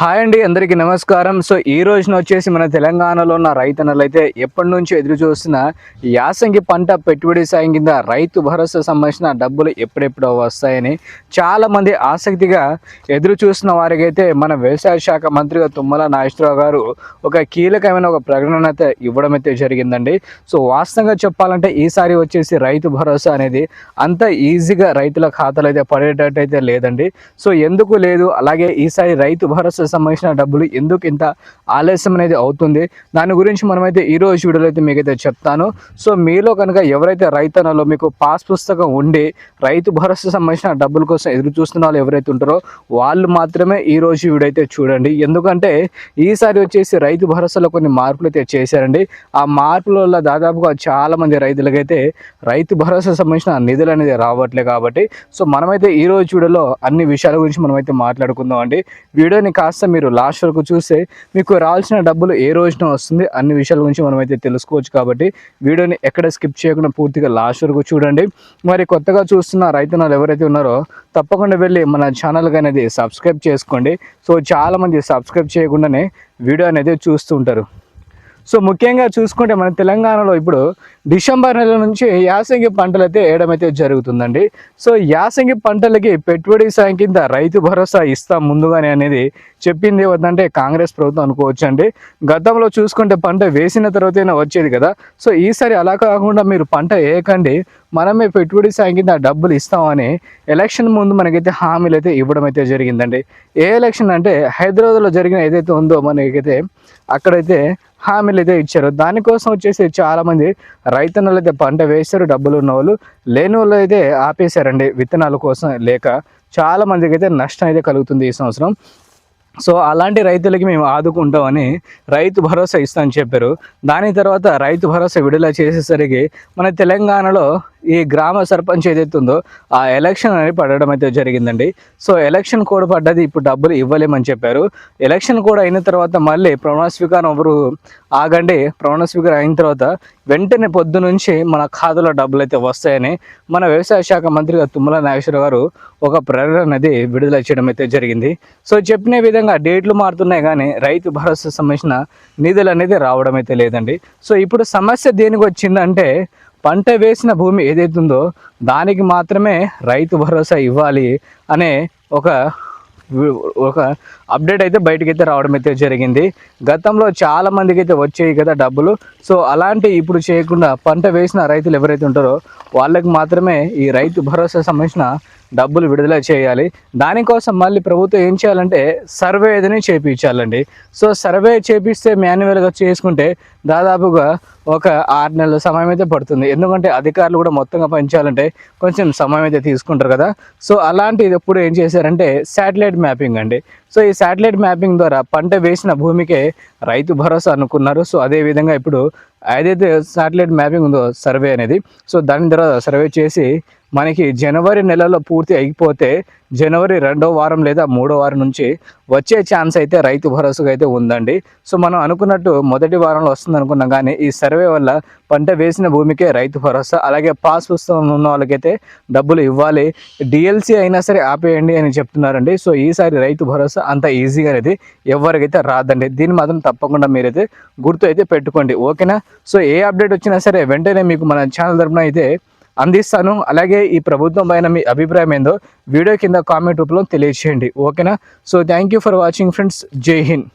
Hi అండి, అందరికీ నమస్కారం. సో ఈ రోజున వచ్చేసి మన తెలంగాణలో ఉన్న రైతన్నలు అయితే ఎప్పటి నుంచి ఎదురు చూస్తున్న యాసంగి పంట పెట్టుబడి సాయం కింద రైతు భరోసా సంబంధించిన డబ్బులు ఎప్పుడెప్పుడు వస్తాయని చాలామంది ఆసక్తిగా ఎదురు చూస్తున్న వారికి అయితే మన వ్యవసాయ శాఖ మంత్రిగా తుమ్మల నాగేశ్వరరావు గారు ఒక కీలకమైన ఒక ప్రకటన అయితే ఇవ్వడం అయితే జరిగిందండి. సో వాస్తవంగా చెప్పాలంటే ఈసారి వచ్చేసి రైతు భరోసా అనేది అంత ఈజీగా రైతుల ఖాతాలో అయితే పడేటట్టు అయితే లేదండి. సో ఎందుకు లేదు, అలాగే ఈసారి రైతు భరోసా సంబంధించిన డబ్బులు ఎందుకు ఇంత ఆలస్యం అనేది అవుతుంది, దాని గురించి మనమైతే ఈ రోజు వీడియోలో అయితే మీకైతే చెప్తాను. సో మీలో కనుక ఎవరైతే రైతన్నలో మీకు పాస్ పుస్తకం ఉండి రైతు భరోసా సంబంధించిన డబ్బుల కోసం ఎదురు చూస్తున్న వాళ్ళు ఎవరైతే ఉంటారో వాళ్ళు మాత్రమే ఈ రోజు వీడియో అయితే చూడండి. ఎందుకంటే ఈసారి వచ్చేసి రైతు భరోసాలో కొన్ని మార్పులు అయితే చేశారండి. ఆ మార్పుల వల్ల దాదాపుగా చాలా మంది రైతులకైతే రైతు భరోసా సంబంధించిన నిధులు అనేది రావట్లే. కాబట్టి సో మనమైతే ఈ రోజు వీడియోలో అన్ని విషయాల గురించి మనమైతే మాట్లాడుకుందాం అండి. వీడియోని కాస్త మీరు లాస్ట్ వరకు చూస్తే మీకు రావాల్సిన డబ్బులు ఏ రోజున వస్తుంది అన్ని విషయాల గురించి మనమైతే తెలుసుకోవచ్చు. కాబట్టి వీడియోని ఎక్కడ స్కిప్ చేయకుండా పూర్తిగా లాస్ట్ వరకు చూడండి. మరి కొత్తగా చూస్తున్న రైతన్నలు ఎవరైతే ఉన్నారో తప్పకుండా వెళ్ళి మన ఛానల్కి అనేది సబ్స్క్రైబ్ చేసుకోండి. సో చాలామంది సబ్స్క్రైబ్ చేయకుండానే వీడియో అనేది చూస్తుంటారు. సో ముఖ్యంగా చూసుకుంటే మన తెలంగాణలో ఇప్పుడు డిసెంబర్ నెల నుంచి యాసంగి పంటలు అయితే వేయడం అయితే జరుగుతుందండి. సో యాసంగి పంటలకి పెట్టుబడి సాయం కింద రైతు భరోసా ఇస్తాం ముందుగానే అనేది చెప్పింది వద్దంటే కాంగ్రెస్ ప్రభుత్వం అనుకోవచ్చు అండి. గతంలో చూసుకుంటే పంట వేసిన తర్వాతైనా వచ్చేది కదా. సో ఈసారి అలా కాకుండా మీరు పంట వేయకండి, మనమే పెట్టుబడి సాయం కింద డబ్బులు ఇస్తామని ఎలక్షన్ ముందు మనకైతే హామీలు అయితే ఇవ్వడం అయితే జరిగిందండి. ఏ ఎలక్షన్ అంటే హైదరాబాద్లో జరిగిన ఏదైతే ఉందో మనకైతే అక్కడైతే హామీలు అయితే ఇచ్చారు. దానికోసం వచ్చేసి చాలామంది రైతన్నలు అయితే పంట వేశారు, డబ్బులు ఉన్న వాళ్ళు, లేని వాళ్ళు అయితే ఆపేశారండి విత్తనాల కోసం లేక. చాలామందికి అయితే నష్టం అయితే కలుగుతుంది ఈ సంవత్సరం. సో అలాంటి రైతులకి మేము ఆదుకుంటామని రైతు భరోసా ఇస్తామని చెప్పారు. దాని తర్వాత రైతు భరోసా విడుదల చేసేసరికి మన తెలంగాణలో ఈ గ్రామ సర్పంచ్ ఏదైతే ఉందో ఆ ఎలక్షన్ అనేది పడడం అయితే జరిగిందండి. సో ఎలక్షన్ కోడ్ పడ్డది, ఇప్పుడు డబ్బులు ఇవ్వలేమని చెప్పారు. ఎలక్షన్ కోడ్ అయిన తర్వాత మళ్ళీ ప్రమాణ స్వీకారం ఎవరు ఆగండి, ప్రమాణ స్వీకారం అయిన తర్వాత వెంటనే పొద్దు నుంచి మన ఖాతాలో డబ్బులు అయితే వస్తాయని మన వ్యవసాయ శాఖ మంత్రిగా తుమ్మల నాగేశ్వరరావు గారు ఒక ప్రకటన అనేది విడుదల చేయడం అయితే జరిగింది. సో చెప్పిన విధంగా డేట్లు మారుతున్నాయి కానీ రైతు భరోసా సంబంధించిన నిధులు అనేది రావడం అయితే లేదండి. సో ఇప్పుడు సమస్య దేనికి వచ్చిందంటే పంట వేసిన భూమి ఏదైతే ఉందో దానికి మాత్రమే రైతు భరోసా ఇవ్వాలి అనే ఒక అప్డేట్ అయితే బయటకైతే రావడం అయితే జరిగింది. గతంలో చాలా మందికి అయితే వచ్చాయి కదా డబ్బులు. సో అలాంటి ఇప్పుడు చేయకుండా పంట వేసిన రైతులు ఎవరైతే ఉంటారో వాళ్ళకి మాత్రమే ఈ రైతు భరోసా సంబంధించిన డబ్బులు విడుదల చేయాలి. దానికోసం మళ్ళీ ప్రభుత్వం ఏం చేయాలంటే సర్వే ఏదని చేయించాలండి. సో సర్వే చేపిస్తే మాన్యువల్గా చేసుకుంటే దాదాపుగా ఒక 6 నెలల సమయం అయితే పడుతుంది. ఎందుకంటే అధికారులు కూడా మొత్తంగా పనిచేయాలంటే కొంచెం సమయం అయితే తీసుకుంటారు కదా. సో అలాంటిది ఎప్పుడు ఏం చేశారంటే శాటిలైట్ మ్యాపింగ్ అండి. సో ఈ శాటిలైట్ మ్యాపింగ్ ద్వారా పంట వేసిన భూమికే రైతు భరోసా అనుకున్నారు. సో అదేవిధంగా ఇప్పుడు ఏదైతే శాటిలైట్ మ్యాపింగ్ ఉందో సర్వే అనేది, సో దాని ద్వారా సర్వే చేసి మనకి జనవరి నెలలో పూర్తి అయిపోతే జనవరి 2వ వారం లేదా 3వ వారం నుంచి వచ్చే ఛాన్స్ అయితే రైతు భరోసాగా అయితే ఉందండి. సో మనం అనుకున్నట్టు మొదటి వారంలో వస్తుంది అనుకున్నాం, కానీ ఈ సర్వే వల్ల పంట వేసిన భూమికే రైతు భరోసా, అలాగే పాస్ పుస్తకం ఉన్న వాళ్ళకైతే డబ్బులు ఇవ్వాలి, డిఎల్సీ అయినా సరే ఆపేయండి అని చెప్తున్నారండి. సో ఈసారి రైతు భరోసా అంత ఈజీగా అనేది ఎవరికైతే రాదండి. దీన్ని మాత్రం తప్పకుండా మీరైతే గుర్తు అయితే పెట్టుకోండి, ఓకేనా. సో ఏ అప్డేట్ వచ్చినా సరే వెంటనే మీకు మన ఛానల్ తరపున అయితే అందిస్తాను. అలాగే ఈ ప్రభుత్వం పైన మీ అభిప్రాయం ఏందో వీడియో కింద కామెంట్ రూపంలో తెలియజేయండి, ఓకేనా. So thank you for watching friends. జై హింద్.